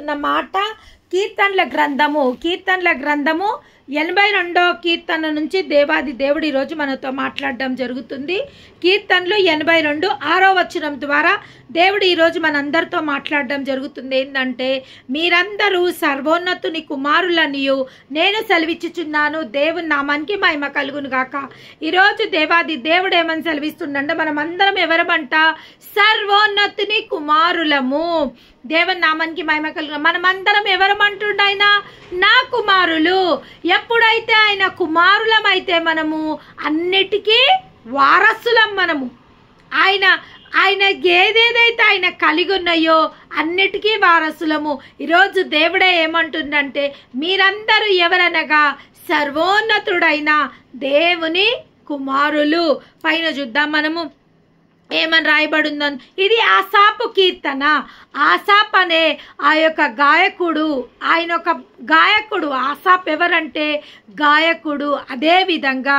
మాట్లాడుతున్న మాట కీర్తనల గ్రంథము 82వ కీర్తన నుంచి దేవాది దేవుడు ఈరోజు మనతో మాట్లాడడం జరుగుతుంది. కీర్తనలు 82 6వ వచనం ద్వారా దేవుడు ఈరోజు మనందరితో మాట్లాడడం జరుగుతుంది. ఏంటంటే, మీరందరూ సర్వోన్నతుని కుమారులనియు నేను సెలవిచ్చుచున్నాను, దేవుని నామానికి మహిమ కలుగును గాక. ఈరోజు దేవాది దేవుడు ఏమని సెలవిస్తుందంటే, మనం అందరం ఎవరమంట? సర్వోన్నతుని కుమారులము. దేవుని నామానికి మహిమ కలుగును. మనమందరం ఎవరమంటుండ ఆయన? నా కుమారులు. ఎప్పుడైతే ఆయన కుమారులమైతే మనము అన్నిటికీ వారసులం. మనము ఆయన ఏదేదైతే ఆయన కలిగి ఉన్నాయో అన్నిటికీ వారసులము. ఈరోజు దేవుడే ఏమంటుందంటే, మీరందరూ ఎవరనగా సర్వోన్నతుడైన దేవుని కుమారులు. పైన చూద్దాం మనము ఏమని రాయబడిందని. ఇది ఆసాపు కీర్తన. ఆసాప్ అనే ఆ యొక్క గాయకుడు, ఆయన ఒక గాయకుడు. ఆసాప్ ఎవరంటే గాయకుడు. అదే విధంగా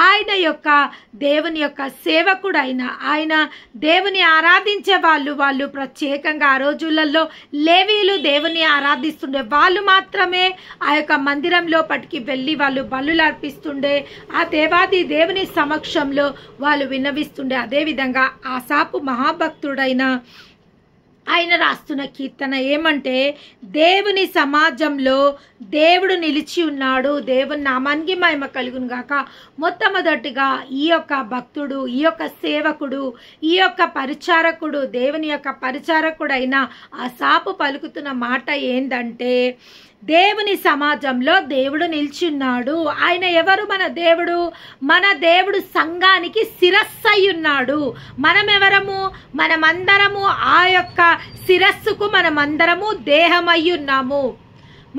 ఆయన యొక్క దేవుని యొక్క సేవకుడు. ఆయన దేవుని ఆరాధించే వాళ్ళు ప్రత్యేకంగా ఆ రోజులలో లేవీలు దేవుని ఆరాధిస్తుండే వాళ్ళు మాత్రమే ఆ యొక్క మందిరంలో పట్టుకి వెళ్ళి వాళ్ళు బలులు అర్పిస్తుండే. ఆ దేవాది దేవుని సమక్షంలో వాళ్ళు విన్నవిస్తుండే. అదేవిధంగా ఆసాపు మహాభక్తుడైన ఆయన రాస్తున్న కీర్తన ఏమంటే, దేవుని సమాజంలో దేవుడు నిలిచి ఉన్నాడు. దేవుని నామానికి మహిమ కలుగును గాక. మొట్టమొదటిగా ఈ యొక్క భక్తుడు, ఈ యొక్క సేవకుడు, ఈ యొక్క పరిచారకుడు, దేవుని యొక్క పరిచారకుడైన ఆసాపు పలుకుతున్న మాట ఏంటంటే, దేవుని సమాజంలో దేవుడు నిల్చున్నాడు. ఆయన ఎవరు? మన దేవుడు సంఘానికి శిరస్సై ఉన్నాడు. మనం ఎవరము? మనమందరము ఆ యొక్క శిరస్సుకు మనమందరము దేహమై ఉన్నాము.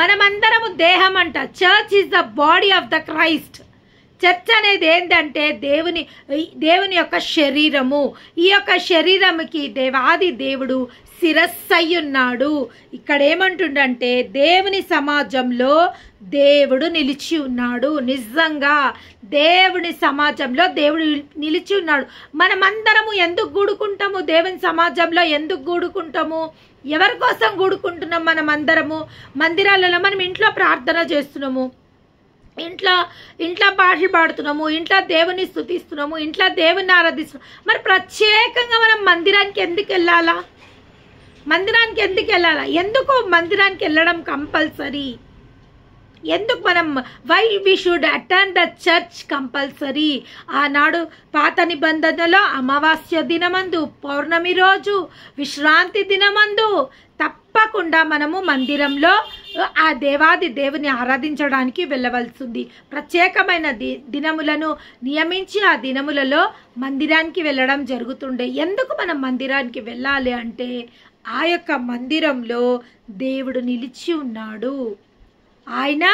మనమందరము దేహం అంట. Church is the body of the Christ. Church అనేది ఏంటంటే దేవుని యొక్క శరీరము. ఈ యొక్క శరీరముకి దేవాది దేవుడు శిరస్సై ఉన్నాడు. ఇక్కడ ఏమంటుండంటే, దేవుని సమాజంలో దేవుడు నిలిచి ఉన్నాడు. నిజంగా దేవుని సమాజంలో దేవుడు నిలిచి ఉన్నాడు. మనమందరము ఎందుకు కూడుకుంటాము? దేవుని సమాజంలో ఎందుకు కూడుకుంటాము? ఎవరి కోసం కూడుకుంటున్నాం? మనమందరము మందిరాలలో మనం ఇంట్లో ప్రార్థన చేస్తున్నాము, ఇంట్లో పాటలు పాడుతున్నాము, ఇంట్లో దేవుని స్తుతిస్తున్నాము, ఇంట్లో దేవుని ఆరాధిస్తున్నాము. మరి ప్రత్యేకంగా మనం మందిరానికి ఎందుకు వెళ్ళాలా? ఎందుకు మందిరానికి వెళ్ళడం కంపల్సరీ? ఎందుకు మనం why we should attend the church compulsory? ఆనాడు పాత నిబంధనలో అమావాస్య దినమందు, పౌర్ణమి రోజు, విశ్రాంతి దినమందు తప్పకుండా మనము మందిరంలో ఆ దేవాది దేవుని ఆరాధించడానికి వెళ్ళవలసింది. ప్రత్యేకమైన దినములను నియమించి ఆ దినములలో మందిరానికి వెళ్ళడం జరుగుతుండే. ఎందుకు మనం మందిరానికి వెళ్ళాలి అంటే, ఆ యొక్క మందిరంలో దేవుడు నిలిచి ఉన్నాడు. ఆయన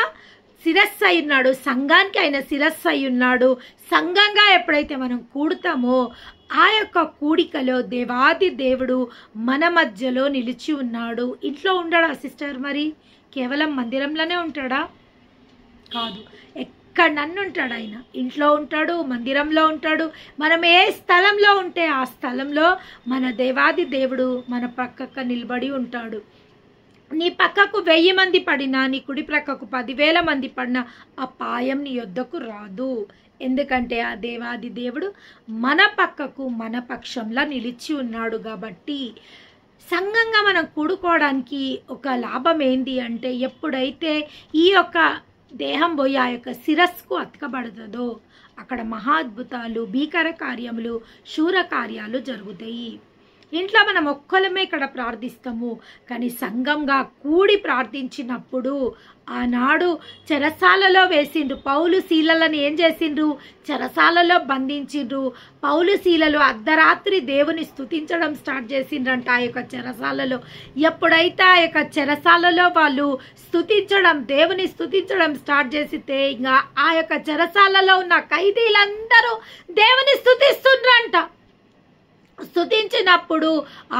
శిరస్సు అయి ఉన్నాడు. సంఘానికి ఆయన శిరస్సు అయి ఉన్నాడు. సంఘంగా ఎప్పుడైతే మనం కూడుతామో ఆ యొక్క కూడికలో దేవాది దేవుడు మన మధ్యలో నిలిచి ఉన్నాడు. ఇంట్లో ఉండడా సిస్టర్? మరి కేవలం మందిరంలోనే ఉంటాడా? కాదు, ఎక్కడ నన్ను ఉంటాడు. ఆయన ఇంట్లో ఉంటాడు, మందిరంలో ఉంటాడు. మనం ఏ స్థలంలో ఉంటే ఆ స్థలంలో మన దేవాది దేవుడు మన పక్కకు నిలబడి ఉంటాడు. నీ పక్కకు 1000 మంది పడినా, నీ కుడి ప్రక్కకు 10,000 మంది పడినా అపాయం నీ యొద్దకు రాదు. ఎందుకంటే ఆ దేవాది దేవుడు మన పక్కకు మన పక్షంలో నిలిచి ఉన్నాడు. కాబట్టి సంఘంగా మనం కూడుకోవడానికి ఒక లాభం ఏంటి అంటే, ఎప్పుడైతే ఈ యొక్క దేహం పోయి ఆ యొక్క శిరస్సుకు అతకబడుతుందో అక్కడ మహా అద్భుతాలు, భీకర కార్యములు, శూర కార్యాలు జరుగుతాయి. ఇంట్లో మనం ఒక్కలమే ఇక్కడ ప్రార్థిస్తాము, కానీ సంఘంగా కూడి ప్రార్థించినప్పుడు ఆనాడు చెరసాలలో వేసిండ్రు. పౌలు శీలలను ఏం చేసిండ్రు? చెరసాలలో బంధించిండ్రు. పౌలు శీలలు అర్ధరాత్రి దేవుని స్తుతించడం స్టార్ట్ చేసిండ్రంట ఆ యొక్క చెరసాలలో. ఎప్పుడైతే ఆ యొక్క చెరసాలలో వాళ్ళు దేవుని స్తుతించడం స్టార్ట్ చేసితే ఇంకా ఆ యొక్క చెరసాలలో ఉన్న ఖైదీలందరూ దేవుని స్తుతిస్తుండ్రంట. స్తుతించినప్పుడు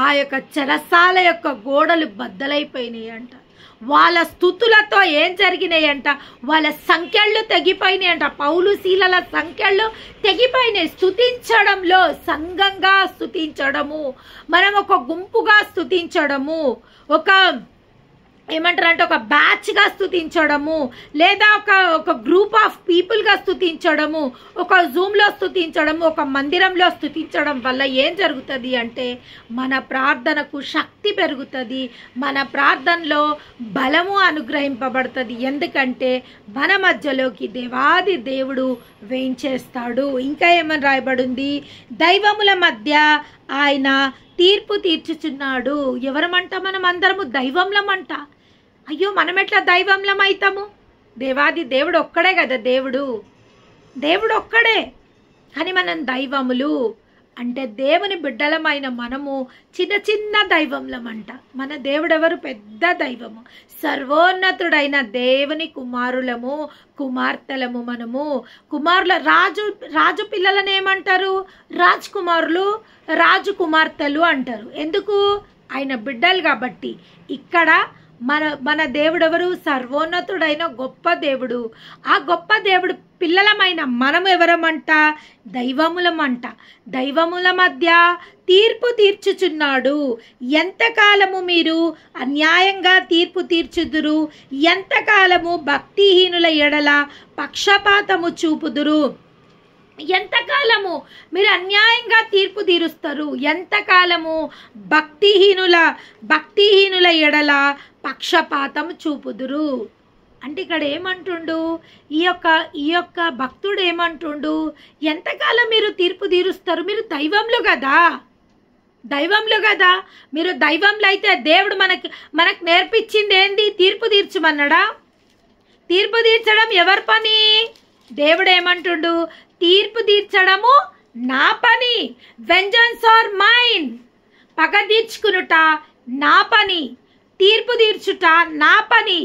ఆ యొక్క చెరసాల యొక్క గోడలు బద్దలైపోయినాయి అంట. వాళ్ళ స్తుతులతో ఏం జరిగినాయంట? వాళ్ళ సంఖ్యలు తెగిపోయినాయంట. పౌలు శీలల సంఖ్యలు తెగిపోయినాయి. స్తుతించడంలో, సంఘంగా స్తుతించడము, మనం ఒక గుంపుగా స్తుతించడము, ఒక ఏమంటారంటే ఒక బ్యాచ్గా స్తుతించడము, లేదా ఒక గ్రూప్ ఆఫ్ పీపుల్గా స్తుతించడము, ఒక జూమ్లో స్తుతించడము, ఒక మందిరంలో స్తుతించడం వల్ల ఏం జరుగుతుంది అంటే మన ప్రార్థనకు శక్తి పెరుగుతుంది, మన ప్రార్థనలో బలము అనుగ్రహింపబడుతుంది. ఎందుకంటే మన మధ్యలోకి దేవాది దేవుడు వేయించేస్తాడు. ఇంకా ఏమని రాయబడింది? దైవముల మధ్య ఆయన తీర్పు తీర్చుచున్నాడు. ఎవరమంట? మనం అందరము దైవంలమంట. అయ్యో, మనం ఎట్లా దైవంలం అవుతాము? దేవాది దేవుడు ఒక్కడే కదా, దేవుడు ఒక్కడే. కానీ మనం దైవములు అంటే దేవుని బిడ్డలమైన మనము చిన్న చిన్న దైవంలమంట. మన దేవుడు ఎవరు? పెద్ద దైవము, సర్వోన్నతుడైన దేవుని కుమారులము, కుమార్తెలము. మనము కుమారుల రాజు పిల్లలను ఏమంటారు? రాజకుమారులు, రాజు కుమార్తెలు అంటారు. ఎందుకు? ఆయన బిడ్డలు కాబట్టి. ఇక్కడ మన దేవుడు ఎవరు? సర్వోన్నతుడైన గొప్ప దేవుడు. ఆ గొప్ప దేవుడు పిల్లలమైన మనం ఎవరమంట? దైవములమంట. దైవముల మధ్య తీర్పు తీర్చుచున్నాడు. ఎంతకాలము మీరు అన్యాయంగా తీర్పు తీర్చుదురు? ఎంతకాలము భక్తిహీనుల ఎడల పక్షపాతము చూపుదురు? ఎంతకాలము మీరు అన్యాయంగా తీర్పు తీరుస్తారు? ఎంతకాలము భక్తిహీనుల ఎడల పక్షపాతం చూపుదురు? అంటే ఇక్కడ ఏమంటుండు? ఈ యొక్క భక్తుడు ఏమంటుండు? ఎంతకాలం మీరు తీర్పు తీరుస్తారు? మీరు దైవంలు కదా, మీరు దైవంలో అయితే దేవుడు మనకు నేర్పించింది ఏంది? తీర్పు తీర్చమన్నాడా? తీర్పు తీర్చడం ఎవరి పని? దేవుడు ఏమంటుండు? తీర్పు తీర్చడము నా పని. Vengeance are mine. పగ తీర్చుకునుట నా పని, తీర్పు తీర్చుట నా పని.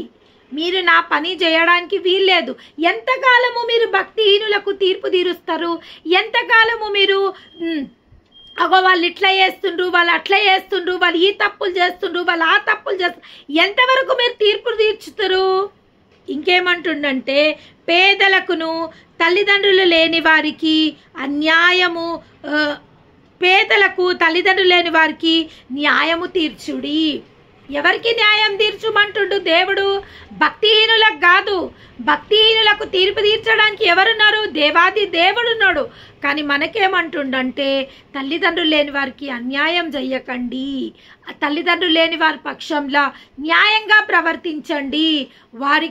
మీరు నా పని చేయడానికి వీల్లేదు. ఎంతకాలము మీరు భక్తిహీనులకు తీర్పు తీరుస్తారు? ఎంతకాలము మీరు అగో వాళ్ళు ఇట్లా చేస్తుండ్రు, వాళ్ళు అట్లా చేస్తుండ్రు, వాళ్ళు ఈ తప్పులు చేస్తుండ్రు, వాళ్ళు ఆ తప్పులు చేస్తుండ్రు, ఎంతవరకు మీరు తీర్పు తీర్చుతారు? ఇంకేమంటుండంటే పేదలకును తల్లిదండ్రులు లేని వారికి అన్యాయము, పేదలకు తల్లిదండ్రులు లేని వారికి న్యాయము తీర్చుడి. ఎవరికి న్యాయం తీర్చుమంటుండు దేవుడు? భక్తిహీనులకు కాదు. భక్తిహీనులకు తీర్పు తీర్చడానికి ఎవరున్నారు? దేవాది దేవుడు ఉన్నాడు. కానీ మనకేమంటుండంటే తల్లిదండ్రులు లేని వారికి అన్యాయం చెయ్యకండి, తల్లిదండ్రులు లేని వారి పక్షంలో న్యాయంగా ప్రవర్తించండి, వారి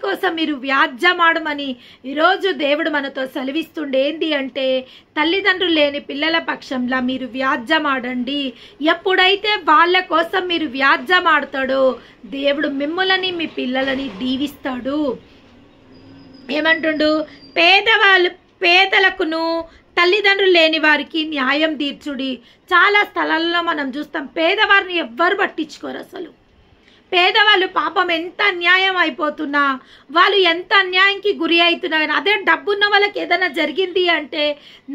కోసం మీరు వ్యాజ్యమాడమని ఈరోజు దేవుడు మనతో సెలవిస్తుండే. ఏంటి అంటే తల్లిదండ్రులు లేని పిల్లల పక్షంలో మీరు వ్యాజ్యమాడండి. ఎప్పుడైతే వాళ్ళ కోసం మీరు వ్యాజ్యమాడతాడో దేవుడు మిమ్మల్ని మీ పిల్లలని దీవిస్తాడు. ఏమంటుండు? పేదలకును తల్లిదండ్రులు లేని వారికి న్యాయం తీర్చుడి. చాలా స్థలాల్లో మనం చూస్తాం పేదవారిని ఎవ్వరు పట్టించుకోరు. అసలు పేదవాళ్ళు పాపం ఎంత అన్యాయం అయిపోతున్నా, వాళ్ళు ఎంత అన్యాయంకి గురి అవుతున్నారు. అదే డబ్బున్న వాళ్ళకి ఏదైనా జరిగింది అంటే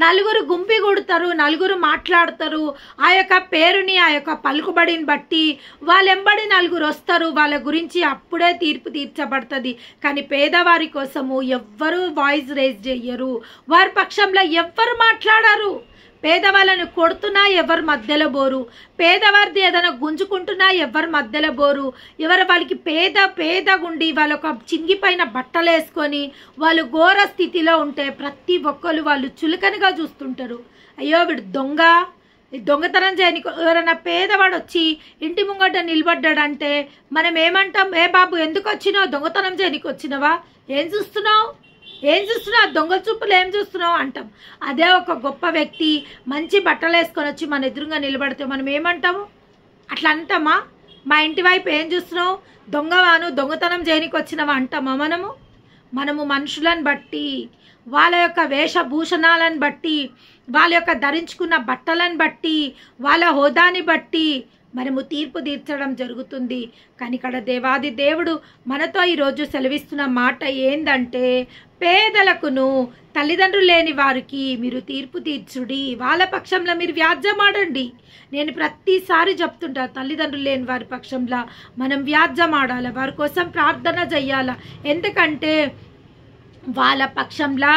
నలుగురు గుంపి కొడతారు, నలుగురు మాట్లాడతారు. ఆ యొక్క పేరుని, ఆ యొక్క పలుకుబడిని బట్టి వాళ్ళెంబడి నలుగురు వస్తారు, వాళ్ళ గురించి అప్పుడే తీర్పు తీర్చబడుతుంది. కానీ పేదవారి కోసము ఎవ్వరూ వాయిస్ రేజ్ చెయ్యరు, వారి పక్షంలో ఎవ్వరు మాట్లాడరు. పేదవాళ్ళను కొడుతున్నా ఎవరు మధ్యలో బోరు, పేదవారిది ఏదైనా గుంజుకుంటున్నా ఎవరు మధ్యలో బోరు. వాళ్ళకి పేదగుండి వాళ్ళు ఒక చింగిపైన బట్టలు వేసుకొని వాళ్ళు ఘోర స్థితిలో ఉంటే ప్రతి ఒక్కరు వాళ్ళు చులకనగా చూస్తుంటారు. అయ్యో వీడు దొంగతనం చేయని. ఎవరైనా పేదవాడు వచ్చి ఇంటి ముంగట నిలబడ్డాడంటే మనం ఏమంటాం? ఏ బాబు ఎందుకు వచ్చినావు? దొంగతనం చేయనికి వచ్చినవా? ఏం చూస్తున్నావు? దొంగ చూపులు ఏం చూస్తున్నావు అంటాం. అదే ఒక గొప్ప వ్యక్తి మంచి బట్టలు వేసుకొని వచ్చి మన ఎదురుగా నిలబడితే మనం ఏమంటాము? అట్లా అంటామా? మా ఇంటి వైపు ఏం చూస్తున్నావు? దొంగవాను, దొంగతనం చేయనికి వచ్చినవా అంటామా? మనము మనుషులను బట్టి, వాళ్ళ యొక్క వేషభూషణాలను బట్టి, వాళ్ళ యొక్క ధరించుకున్న బట్టలను బట్టి, వాళ్ళ హోదాని బట్టి మనము తీర్పు తీర్చడం జరుగుతుంది. కానీ ఇక్కడ దేవాది దేవుడు మనతో ఈరోజు సెలవిస్తున్న మాట ఏందంటే పేదలకును తల్లిదండ్రులు లేని వారికి మీరు తీర్పు తీర్చుడి, వాళ్ళ పక్షంలో మీరు వ్యాజ్యమాడండి. నేను ప్రతిసారి చెప్తుంటా, తల్లిదండ్రులు లేని వారి పక్షంలో మనం వ్యాజ్యమాడాలి, వారి కోసం ప్రార్థన చెయ్యాల. ఎందుకంటే వాళ్ళ పక్షంలో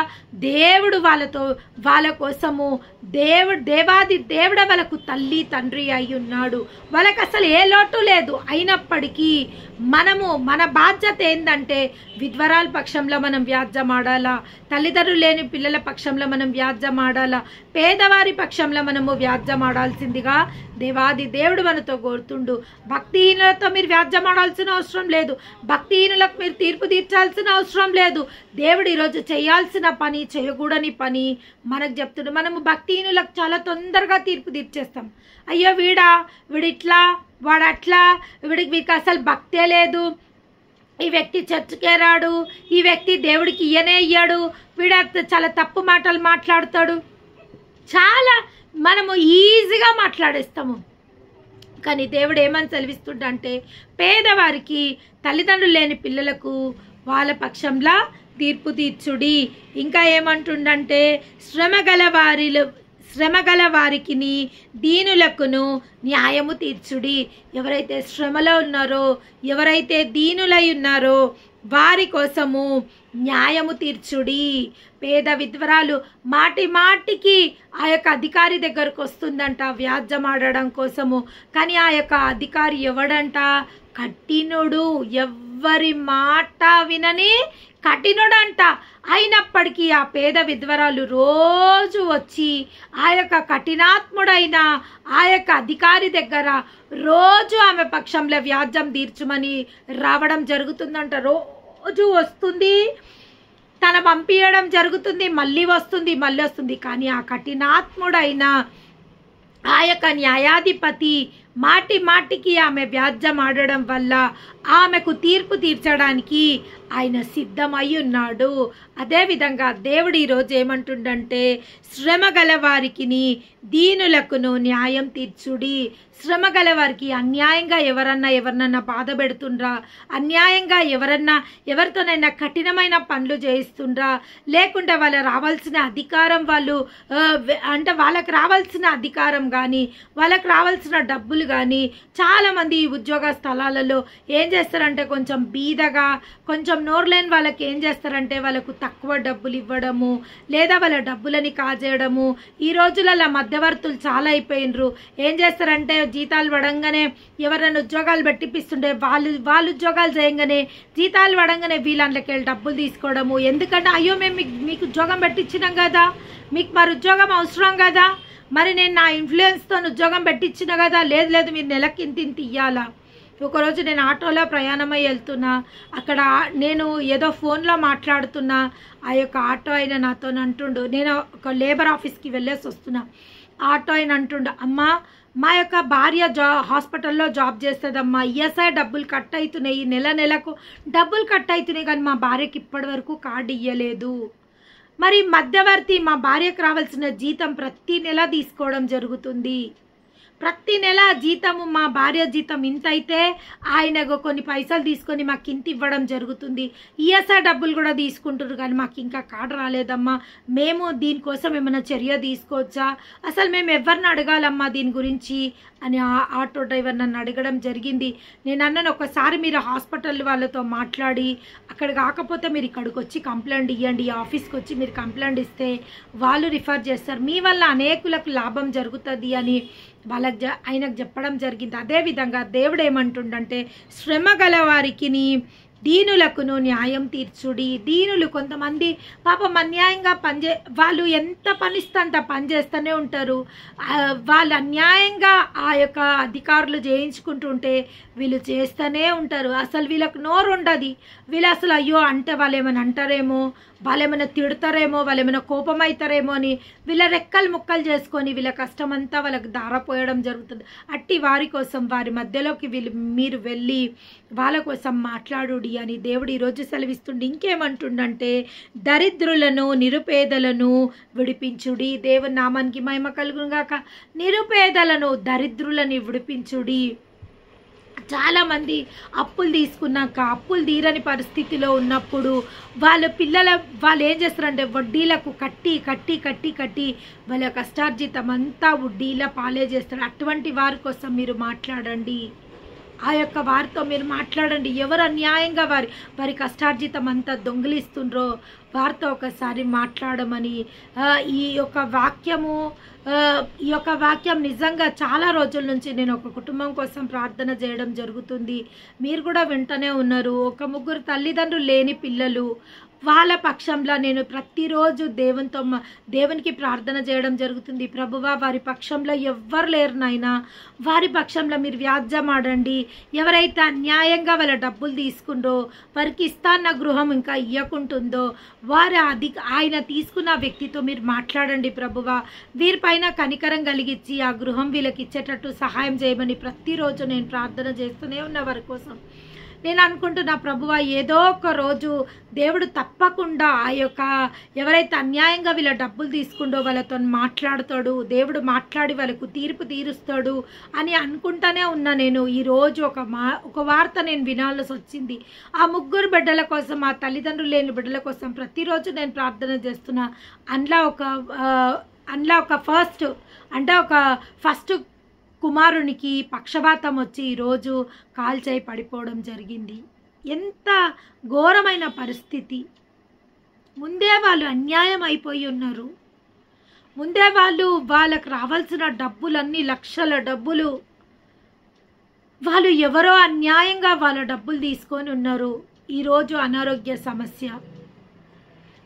దేవుడు వాళ్ళ కోసము దేవాది దేవుడు వాళ్ళకు తల్లి తండ్రి అయి ఉన్నాడు. వాళ్ళకి అసలు ఏ లోటు లేదు. అయినప్పటికీ మన బాధ్యత ఏంటంటే విధ్వరాల పక్షంలో మనం వ్యాజ్యం ఆడాలా, తల్లిదండ్రులు లేని పిల్లల పక్షంలో మనం వ్యాజ్యం ఆడాలా, పేదవారి పక్షంలో మనము వ్యాజ్యం ఆడాల్సిందిగా దేవాది దేవుడు మనతో కోరుతుండు. భక్తిహీనులతో మీరు వ్యాజ్యం ఆడాల్సిన అవసరం లేదు. భక్తిహీనులకు మీరు తీర్పు తీర్చాల్సిన అవసరం లేదు. దేవుడు ఈరోజు చేయాల్సిన పని, చేయకూడని పని మనకు చెప్తుండు. మనము భక్తిహీనులకు చాలా తొందరగా తీర్పు తీర్చేస్తాం. అయ్యో వీడిట్లా, వాడట్లా, వీడికి అసలు భక్తే లేదు, ఈ వ్యక్తి చర్చికే రాడు, ఈ వ్యక్తి దేవుడికి ఇయ్యడు, వీడు చాలా తప్పు మాటలు మాట్లాడతాడు, చాలా మనము ఈజీగా మాట్లాడేస్తాము. కానీ దేవుడు ఏమని సెలవిస్తుండంటే పేదవారికి, తల్లిదండ్రులు లేని పిల్లలకు వాళ్ళ పక్షంలో తీర్పు తీర్చుడి. ఇంకా ఏమంటుండంటే శ్రమగల వారికిని దీనులకును న్యాయము తీర్చుడి. ఎవరైతే శ్రమలో ఉన్నారో, ఎవరైతే దీనులై ఉన్నారో వారి కోసము న్యాయము తీర్చుడి. పేద విధ్వరాలు మాటికి ఆ యొక్క అధికారి దగ్గరకు వస్తుందంట వ్యాజ్యం ఆడడం కోసము. కానీ ఆ యొక్క అధికారి ఎవడంట? కఠినుడు, ఎవ్వరి మాట వినని కఠినుడంట. అయినప్పటికీ ఆ పేద విధ్వరాలు రోజు వచ్చి ఆ యొక్క కఠినాత్ముడైన ఆ యొక్క అధికారి దగ్గర రోజు ఆమె పక్షంలో వ్యాజ్యం తీర్చుమని రావడం జరుగుతుందంట. రోజు వస్తుంది, తన పంపించడం జరుగుతుంది, మళ్ళీ వస్తుంది. కానీ ఆ కఠినాత్ముడైన ఆ యొక్క న్యాయాధిపతి మాటికి ఆమె వ్యాజ్యం ఆడడం వల్ల ఆమెకు తీర్పు తీర్చడానికి ఆయన సిద్ధమై ఉన్నాడు. అదేవిధంగా దేవుడు ఈరోజు ఏమంటుండంటే శ్రమగల వారికిని దీనులకును న్యాయం తీర్చుడి. శ్రమగల వారికి అన్యాయంగా ఎవరన్నా బాధ పెడుతుండ్రా, అన్యాయంగా ఎవరితోనైనా కఠినమైన పనులు చేయిస్తుండ్రా, లేకుంటే వాళ్ళకి రావాల్సిన అధికారం వాళ్ళకి రావాల్సిన అధికారం కానీ, వాళ్ళకి రావాల్సిన డబ్బులు కానీ చాలామంది ఉద్యోగ స్థలాలలో ఏం చేస్తారంటే కొంచెం బీదగా, కొంచెం నోరు లేని వాళ్ళకి ఏం చేస్తారంటే వాళ్ళకు తక్కువ డబ్బులు ఇవ్వడము, లేదా వాళ్ళ డబ్బులని కాజేయడము. ఈ రోజులలో మధ్యవర్తులు చాలా అయిపోయినరు. ఏం చేస్తారంటే జీతాలు పడంగానే ఎవరైనా ఉద్యోగాలు పెట్టిపిస్తుంటే వాళ్ళు ఉద్యోగాలు చేయగానే జీతాలు పడంగానే వీళ్ళకి వెళ్ళి డబ్బులు తీసుకోవడము. ఎందుకంటే అయ్యో మేము మీకు ఉద్యోగం పెట్టించినాం కదా, మీకు మరి ఉద్యోగం అవసరం కదా, మరి నేను నా ఇన్ఫ్లుయెన్స్తో ఉద్యోగం పెట్టించిన కదా, లేదు మీరు నెలకి ఇంత ఇయ్యాలా. ఒకరోజు నేను ఆటోలో ప్రయాణమై వెళ్తున్నా, అక్కడ నేను ఏదో ఫోన్లో మాట్లాడుతున్నా. ఆ యొక్క ఆటో ఆయన నాతో అంటుండు, నేను ఒక లేబర్ ఆఫీస్కి వెళ్ళేసి వస్తున్నా. ఆటో ఆయన అంటుండు, అమ్మా మా యొక్క భార్య హాస్పిటల్లో జాబ్ చేస్తుందమ్మా, ఈఎస్ఐ డబ్బులు కట్ అవుతున్నాయి, నెలకు డబ్బులు కట్ అవుతున్నాయి, కానీ మా భార్యకి ఇప్పటి వరకు కార్డు ఇవ్వలేదు. మరి మధ్యవర్తి మా భార్యకు రావాల్సిన జీతం ప్రతి నెల తీసుకోవడం జరుగుతుంది. ప్రతి నెల జీతము, మా భార్య జీతం ఇంత అయితే ఆయన కొన్ని పైసలు తీసుకొని మాకు ఇంత ఇవ్వడం జరుగుతుంది. ఈఎస్ఐ డబ్బులు కూడా తీసుకుంటారు, కానీ మాకు ఇంకా కార్డు రాలేదమ్మా, మేము దీనికోసం ఏమైనా చర్య తీసుకోవచ్చా, అసలు మేము ఎవరిని అడగాలమ్మా దీని గురించి అని ఆటో డ్రైవర్ నన్ను అడగడం జరిగింది. నేను అన్నాను, ఒకసారి మీరు హాస్పిటల్ వాళ్ళతో మాట్లాడి అక్కడ కాకపోతే మీరు ఇక్కడికి వచ్చి కంప్లైంట్ ఇవ్వండి, ఆఫీస్కి వచ్చి మీరు కంప్లైంట్ ఇస్తే వాళ్ళు రిఫర్ చేస్తారు, మీ వల్ల అనేకులకు లాభం జరుగుతుంది అని ఆయనకు చెప్పడం జరిగింది. అదేవిధంగా దేవుడు ఏమంటుండంటే శ్రమ గల వారికిని దీనులకును న్యాయం తీర్చుడి. దీనులు కొంతమంది పాపం అన్యాయంగా వాళ్ళు ఎంత పనిస్తంట పనిచేస్తూనే ఉంటారు. వాళ్ళు అన్యాయంగా ఆ యొక్క అధికారులు చేయించుకుంటుంటే వీళ్ళు చేస్తూనే ఉంటారు. అసలు వీళ్ళకు నోరు ఉండదు. వీళ్ళు అసలు అయ్యో అంటే వాళ్ళు ఏమైనా అంటారేమో, వాళ్ళు ఏమైనా తిడతారేమో, వాళ్ళు ఏమైనా కోపం అవుతారేమో అని వీళ్ళ రెక్కలు ముక్కలు చేసుకొని వీళ్ళ కష్టమంతా వాళ్ళకి దారపోయడం జరుగుతుంది. అట్టి వారి కోసం వారి మధ్యలోకి మీరు వెళ్ళి వాళ్ళ కోసం మాట్లాడుడి అని దేవుడు ఈరోజు సెలవిస్తుండే. ఇంకేమంటుండంటే దరిద్రులను నిరుపేదలను విడిపించుడి. దేవుని నామానికి మహిమ కలుగును గాక. నిరుపేదలను దరిద్రులని విడిపించుడి. చాలామంది అప్పులు తీసుకున్నాక అప్పులు తీరని పరిస్థితిలో ఉన్నప్పుడు వాళ్ళు ఏం చేస్తారంటే వడ్డీలకు కట్టి వాళ్ళ కష్టార్జితం అంతా వడ్డీల పాలే చేస్తారు. అటువంటి వారి కోసం మీరు మాట్లాడండి. ఆ యొక్క వారితో మీరు మాట్లాడండి. ఎవరు అన్యాయంగా వారి కష్టార్జితం అంతా దొంగిలిస్తుండ్రో వారితో ఒకసారి మాట్లాడమని ఈ యొక్క వాక్యం నిజంగా చాలా రోజుల నుంచి నేను ఒక కుటుంబం కోసం ప్రార్థన చేయడం జరుగుతుంది. మీరు కూడా వింటూనే ఉన్నారు. ఒక 3 తల్లిదండ్రులు లేని పిల్లలు, వాళ్ళ పక్షంలో నేను ప్రతిరోజు దేవునికి ప్రార్థన చేయడం జరుగుతుంది. ప్రభువా, వారి పక్షంలో ఎవ్వరు లేరు నాయనా, వారి పక్షంలో మీరు వ్యాజ్యమాడండి. ఎవరైతే అన్యాయంగా వాళ్ళ డబ్బులు తీసుకుండో, వారికి ఇస్తాన్న గృహం ఇంకా ఇవ్వకుంటుందో, ఆయన తీసుకున్న వ్యక్తితో మీరు మాట్లాడండి ప్రభువా. వీరిపైన కనికరం కలిగించి ఆ గృహం వీళ్ళకి ఇచ్చేటట్టు సహాయం చేయమని ప్రతిరోజు నేను ప్రార్థన చేస్తూనే ఉన్న వారి కోసం. నేను అనుకుంటున్నా ప్రభువా, ఏదో ఒక రోజు దేవుడు తప్పకుండా ఆ యొక్క ఎవరైతే అన్యాయంగా వీళ్ళ డబ్బులు తీసుకుండో వాళ్ళతో మాట్లాడతాడు, దేవుడు మాట్లాడి వాళ్ళకు తీర్పు తీరుస్తాడు అని అనుకుంటానే ఉన్నా. నేను ఈరోజు ఒక వార్త నేను వినాల్సి వచ్చింది. ఆ 3 బిడ్డల కోసం, ఆ తల్లిదండ్రులు లేని బిడ్డల కోసం ప్రతిరోజు నేను ప్రార్థన చేస్తున్నా. అందులో ఒక ఫస్ట్ కుమారునికి పక్షపాతం వచ్చి ఈరోజు కాల్చేయి పడిపోవడం జరిగింది. ఎంత ఘోరమైన పరిస్థితి! ముందే వాళ్ళు అన్యాయం అయిపోయి ఉన్నారు. ముందే వాళ్ళకు రావాల్సిన డబ్బులన్నీ లక్షల డబ్బులు వాళ్ళు ఎవరో అన్యాయంగా వాళ్ళ డబ్బులు తీసుకొని ఉన్నారు. ఈరోజు అనారోగ్య సమస్య.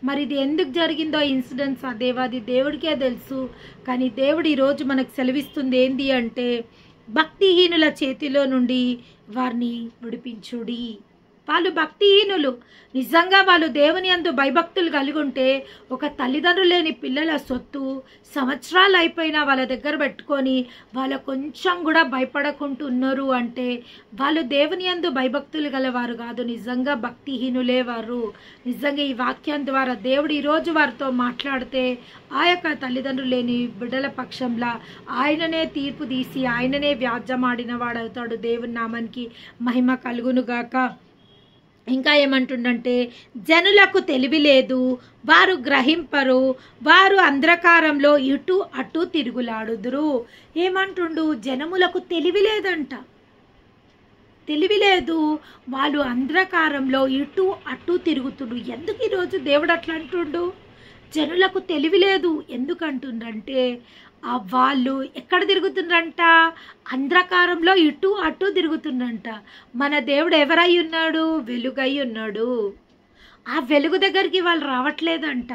మరి ఇది ఎందుకు జరిగిందో ఇన్సిడెంట్స్ ఆ దేవుడికే తెలుసు. కానీ దేవుడు ఈరోజు మనకు సెలవిస్తుంది ఏంది అంటే, భక్తిహీనుల చేతిలో నుండి వారిని విడిపించుడి. వాళ్ళు భక్తిహీనులు. నిజంగా వాళ్ళు దేవుని యందు భయభక్తులు కలిగి ఉంటే ఒక తల్లిదండ్రులు లేని పిల్లల సొత్తు సంవత్సరాలు అయిపోయినా వాళ్ళ దగ్గర పెట్టుకొని వాళ్ళ కొంచెం కూడా భయపడకుంటున్నారు అంటే వాళ్ళు దేవుని యందు భయభక్తులు గలవారు కాదు, నిజంగా భక్తిహీనులే వారు. నిజంగా ఈ వాక్యం ద్వారా దేవుడు ఈరోజు వారితో మాట్లాడితే ఆ యొక్క తల్లిదండ్రులు లేని బిడ్డల పక్షంలో ఆయననే తీర్పు తీసి ఆయననే వ్యాజ్యమాడిన వాడవుతాడు. దేవుని నామానికి మహిమ కలుగునుగాక. ఇంకా ఏమంటుండంటే, జనులకు తెలివి లేదు, వారు గ్రహింపరు, వారు అంధకారంలో ఇటు అటు తిరుగులాడుదురు. ఏమంటుండు? జనములకు తెలివి లేదంట, తెలివి లేదు, వాళ్ళు అంధకారంలో ఇటు అటు తిరుగుతుడు. ఎందుకు ఈరోజు దేవుడు అట్లా అంటుండు? జనులకు తెలివి లేదు. ఎందుకంటుండంటే వాళ్ళు ఎక్కడ తిరుగుతుండ్రంట? అంధకారంలో ఇటు అటు తిరుగుతుండంట. మన దేవుడు ఎవరై ఉన్నాడు? వెలుగై ఉన్నాడు. ఆ వెలుగు దగ్గరికి వాళ్ళు రావట్లేదంట.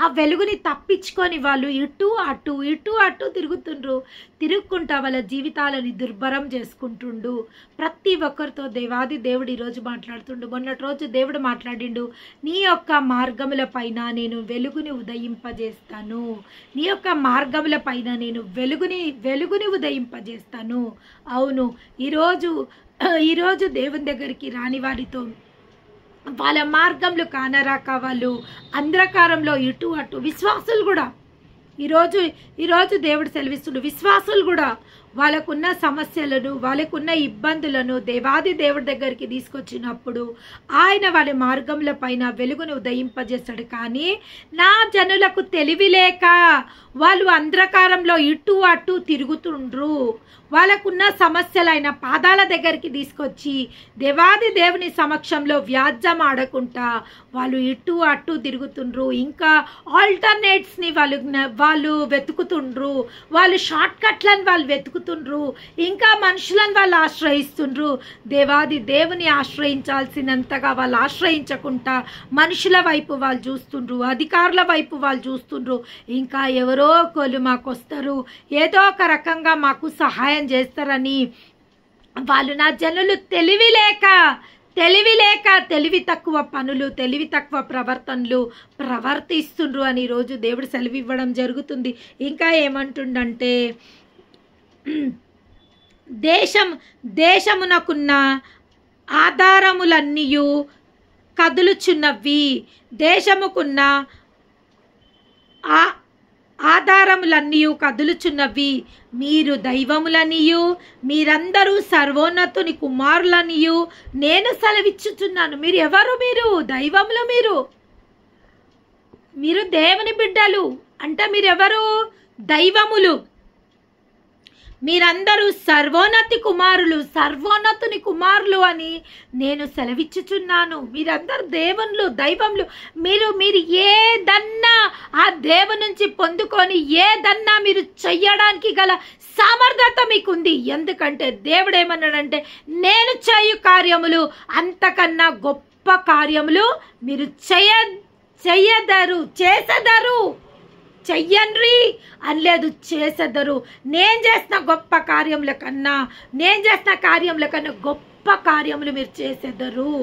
ఆ వెలుగుని తప్పించుకొని వాళ్ళు ఇటు అటు తిరుగుతుండ్రు. తిరుగుకుంటా వాళ్ళ జీవితాలని దుర్భరం చేసుకుంటుండు. ప్రతి ఒక్కరితో దేవాది దేవుడు ఈరోజు మాట్లాడుతుండు. మొన్నటి రోజు దేవుడు మాట్లాడిండు, నీ యొక్క మార్గముల పైన నేను వెలుగుని ఉదయింపజేస్తాను. నీ యొక్క మార్గముల పైన నేను వెలుగుని ఉదయింపజేస్తాను. అవును, ఈరోజు దేవుని దగ్గరికి రాని వారితో వాళ్ళ మార్గంలో కానరాక వాళ్ళు అంధకారంలో ఇటు అటు, విశ్వాసులు కూడా ఈరోజు దేవుడు సెలవిస్తుడు, విశ్వాసులు కూడా వాళ్ళకున్న సమస్యలను వాళ్ళకున్న ఇబ్బందులను దేవాది దేవుడి దగ్గరికి తీసుకొచ్చినప్పుడు ఆయన వాళ్ళ మార్గముల పైన వెలుగును ఉదయింపజేస్తాడు. కానీ నా జనులకు తెలివి లేక వాళ్ళు అంధకారంలో ఇటు అటు తిరుగుతుండ్రు. వాళ్ళకున్న సమస్యలైన పాదాల దగ్గరికి తీసుకొచ్చి దేవాది దేవుని సమక్షంలో వ్యాజ్యం ఆడకుండా వాళ్ళు ఇటు అటు తిరుగుతుండ్రు. ఇంకా ఆల్టర్నేట్స్ని వాళ్ళు వెతుకుతుండ్రు. వాళ్ళు షార్ట్ కట్లను వాళ్ళు వెతుకుతుండ్రు. ఇంకా మనుషులను వాళ్ళు ఆశ్రయిస్తుండ్రు. దేవాది దేవుని ఆశ్రయించాల్సినంతగా వాళ్ళు ఆశ్రయించకుండా మనుషుల వైపు వాళ్ళు చూస్తుండ్రు, అధికారుల వైపు వాళ్ళు చూస్తుండ్రు. ఇంకా ఎవరో ఒకళ్ళు మాకు వస్తారు, ఏదో ఒక రకంగా మాకు సహాయం చేస్తారని వాళ్ళు, నా జనులు తెలివి లేక తెలివి తక్కువ పనులు, తెలివి తక్కువ ప్రవర్తనలు ప్రవర్తిస్తుండ్రు అని ఈరోజు దేవుడు సెలవు ఇవ్వడం జరుగుతుంది. ఇంకా ఏమంటుండంటే, దేశమునకున్న ఆధారములన్నీ కదులుచున్నవి, దేశముకున్న ఆధారములన్నీ కదులుచున్నవి, మీరు దైవములనియు మీరందరూ సర్వోన్నతుని కుమారులనియు నేను సెలవిచ్చుచున్నాను. మీరు ఎవరు? మీరు దైవములు, మీరు దేవుని బిడ్డలు అంటే మీరెవరు? దైవములు. మీరందరూ సర్వోన్నతి కుమారులు, సర్వోన్నతుని కుమారులు అని నేను సెలవిచ్చుచున్నాను. మీరందరూ దేవుళ్ళు, దైవములు. మీరు ఏదన్నా ఆ దేవుని నుంచి పొందుకొని ఏదన్నా మీరు చెయ్యడానికి గల సామర్థ్యత మీకుంది. ఎందుకంటే దేవుడు ఏమన్నాడంటే, నేను చేయు కార్యములు అంతకన్నా గొప్ప కార్యములు మీరు చేసెదరు. చెయ్యండ్రి అనలేదు, చేసెదరు. నేను చేసిన గొప్ప కార్యముల కన్నా గొప్ప కార్యములు మీరు చేసేదరు.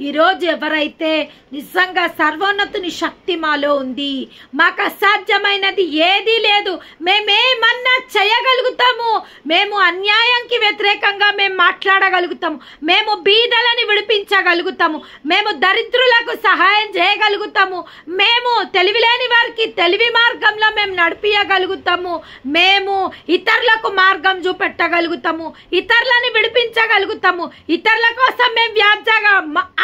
ఈరోజు ఎవరైతే నిజంగా సర్వోన్నతుని శక్తి మాలో ఉంది, మాకు అసాధ్యమైనది ఏదీ లేదు, మేమేమన్నా చేయగలుగుతాము, మేము అన్యాయంకి వ్యతిరేకంగా మేము మాట్లాడగలుగుతాము, మేము బీదలని విడిపించగలుగుతాము, మేము దరిద్రులకు సహాయం చేయగలుగుతాము, మేము తెలివిలేని వారికి తెలివి మార్గంలో మేము నడిపించగలుగుతాము, మేము ఇతరులకు మార్గం చూపెట్టగలుగుతాము, ఇతరులని విడిపించగలుగుతాము, ఇతరుల కోసం మేము వ్యాజ్యంగా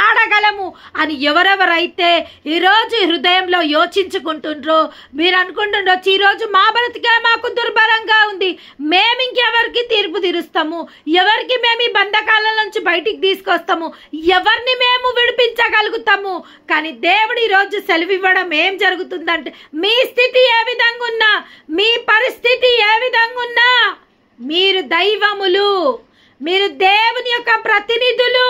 ఆడగలము అని ఎవరెవరైతే ఈరోజు హృదయంలో యోచించుకుంటుండ్రో, మీరు అనుకుంటుండొచ్చు ఈరోజు మా బ్రతికే మాకు దుర్భరంగా ఉంది, మేము ఇంకెవరికి తీర్పు తీరుస్తాము, ఎవరికి మేము ఈ బంధకాల నుంచి బయటికి తీసుకొస్తాము, ఎవరిని మేము విడిపించగలుగుతాము. కానీ దేవుడు ఈరోజు సెలవివ్వడం ఏం జరుగుతుందంటే, మీ స్థితి ఏ విధంగా ఉన్నా, మీ పరిస్థితి ఏ విధంగా ఉన్నా, మీరు దైవములు, మీరు దేవుని యొక్క ప్రతినిధులు.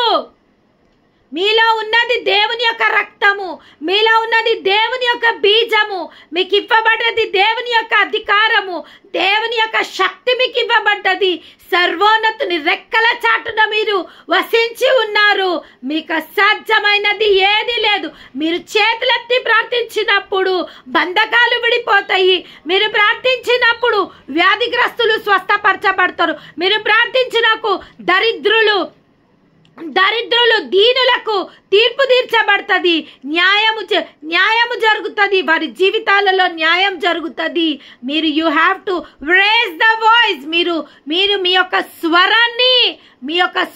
మీలో ఉన్నది దేవుని యొక్క రక్తము, మీలో ఉన్నది దేవుని యొక్క బీజము, మీకు ఇవ్వబడ్డది దేవుని యొక్క అధికారము, దేవుని యొక్క శక్తి మీకు ఇవ్వబడ్డది. సర్వోన్నతుని రెక్కల చాటున మీరు వసించి ఉన్నారు. మీకు అసాధ్యమైనది ఏది లేదు. మీరు చేతులెత్తి ప్రార్థించినప్పుడు బంధకాలు విడిపోతాయి. మీరు ప్రార్థించినప్పుడు వ్యాధిగ్రస్తులు స్వస్థపరచబడతారు. మీరు ప్రార్థించినప్పుడు దరిద్రులు దీనులకు తీర్పు తీర్చబడుతుంది, న్యాయము జరుగుతుంది, వారి జీవితాలలో న్యాయం జరుగుతుంది. మీరు you have to raise the voice. మీరు మీ యొక్క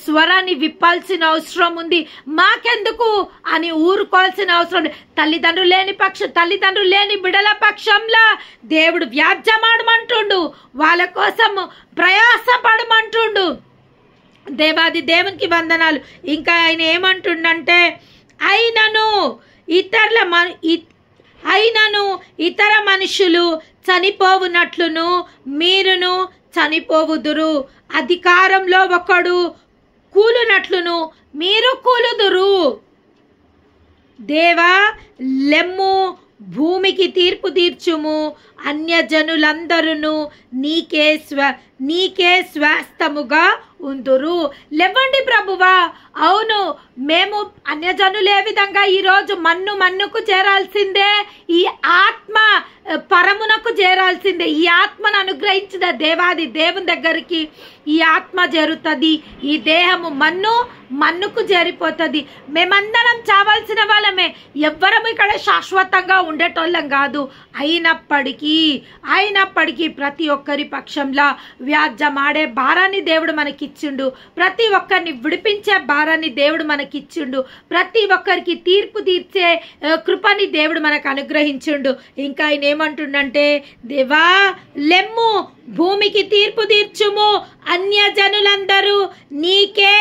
స్వరాన్ని విప్పాల్సిన అవసరం ఉంది. మాకెందుకు అని ఊరుకోవాల్సిన అవసరం లేదు. తల్లిదండ్రులు లేని బిడల పక్షంలో దేవుడు వ్యాజ్యమాడమంటుండు, వాళ్ళ కోసం ప్రయాసపడమంటుండు. దేవాది దేవునికి వందనాలు. ఇంకా ఆయన ఏమంటుండంటే, అయినను ఇతర మనుషులు చనిపోవునట్లును మీరును చనిపోవుదురు, అధికారంలో ఒకడు కూలునట్లును మీరు కూలుదురు. దేవా లెమ్ము, భూమికి తీర్పు తీర్చుము, అన్యజనులందరూ నీకే స్వాస్థముగా ఉందురు. లేవండి ప్రభువా. అవును, మేము అన్యజనులు ఏ విధంగా ఈరోజు మన్నుకు చేరాల్సిందే, ఈ ఆత్మ పరమునకు చేరాల్సిందే. ఈ ఆత్మను అనుగ్రహించిన దేవాది దేవుని దగ్గరికి ఈ ఆత్మ చేరుతుంది. ఈ దేహము మన్నుకు చేరిపోతుంది. మేమందరం చావాల్సిన వాళ్ళమే, ఎవ్వరం ఇక్కడ శాశ్వతంగా ఉండేటోళ్ళం కాదు. అయినప్పటికీ ప్రతి ఒక్కరి పక్షంలో వ్యాజ్యమాడే భారాన్ని దేవుడు మనకిచ్చిండు. ప్రతి ఒక్కరిని విడిపించే భారాన్ని దేవుడు మనకిచ్చిండు. ప్రతి ఒక్కరికి తీర్పు తీర్చే కృపని దేవుడు మనకు అనుగ్రహించిండు. ఇంకా ఆయన ఏమంటుండంటే, దేవా లెమ్ము, భూమికి తీర్పు తీర్చుము, అన్యజనులందరూ నీకే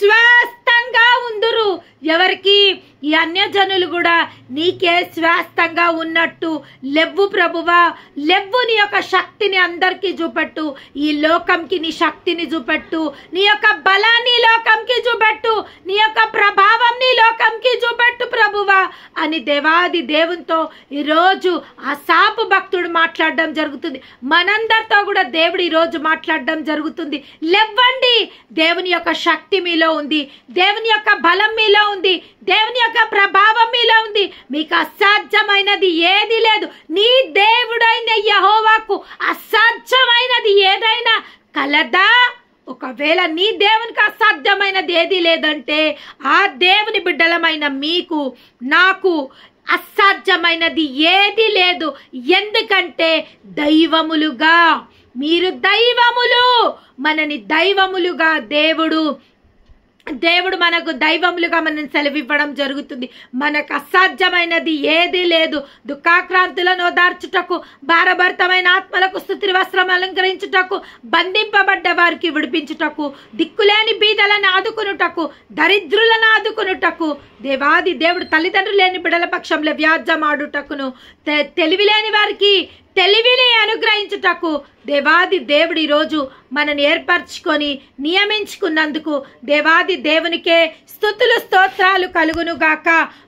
స్వాస్థంగా ఉందురు. ఎవరికి? ఈ అన్యజనులు కూడా నీకే స్వాస్థంగా ఉన్నట్టు లెవ్వు ప్రభువా. లెవ్వు, నీ యొక్క శక్తిని అందరికీ చూపెట్టు. ఈ లోకంకి నీ శక్తిని చూపెట్టు, నీ యొక్క బలాన్ని లోకంకి చూపెట్టు, నీ యొక్క ప్రభావం నీ లోకంకి చూపెట్టు ప్రభువా అని దేవాది దేవునితో ఈరోజు ఆ సాపు భక్తుడు మాట్లాడడం జరుగుతుంది. మనందరితో కూడా దేవుడు ఈరోజు మాట్లాడడం జరుగుతుంది. లెవ్వండి, దేవుని యొక్క శక్తి మీలో ఉంది, దేవుని యొక్క బలం మీలో ఉంది, దేవుని యొక్క ప్రభావం మీలో ఉంది. మీకు అసాధ్యమైనది ఏది లేదు. నీ దేవుడైన యెహోవాకు అసాధ్యమైనది ఏదైనా కలదా? ఒకవేళ నీ దేవునికి అసాధ్యమైనది ఏది లేదంటే, ఆ దేవుని బిడ్డలమైన మీకు నాకు అసాధ్యమైనది ఏది లేదు. ఎందుకంటే దైవములుగా, మీరు దైవములు, మనని దైవములుగా దేవుడు దేవుడు మనకు దైవములుగా మనం సెలవివ్వడం జరుగుతుంది. మనకు అసాధ్యమైనది ఏదీ లేదు. దుఃఖాక్రాంతులను ఓదార్చుటకు, భారభరితమైన ఆత్మలకు స్తుతి వస్త్రం అలంకరించుటకు, బంధింపబడ్డ వారికి విడిపించుటకు, దిక్కులేని బీదలను ఆదుకునుటకు, దరిద్రులను ఆదుకునుటకు, దేవాది దేవుడు తల్లిదండ్రులు లేని బిడ్డల పక్షంలో వ్యాజ్యమాడుటకును, తెలివిలేని వారికి తెలివిని అనుగ్రహించుటకు దేవాది దేవుడు ఈరోజు మనని ఏర్పరచుకొని నియమించుకున్నందుకు దేవాది దేవునికే స్తుతులు స్తోత్రాలు కలుగును గాక.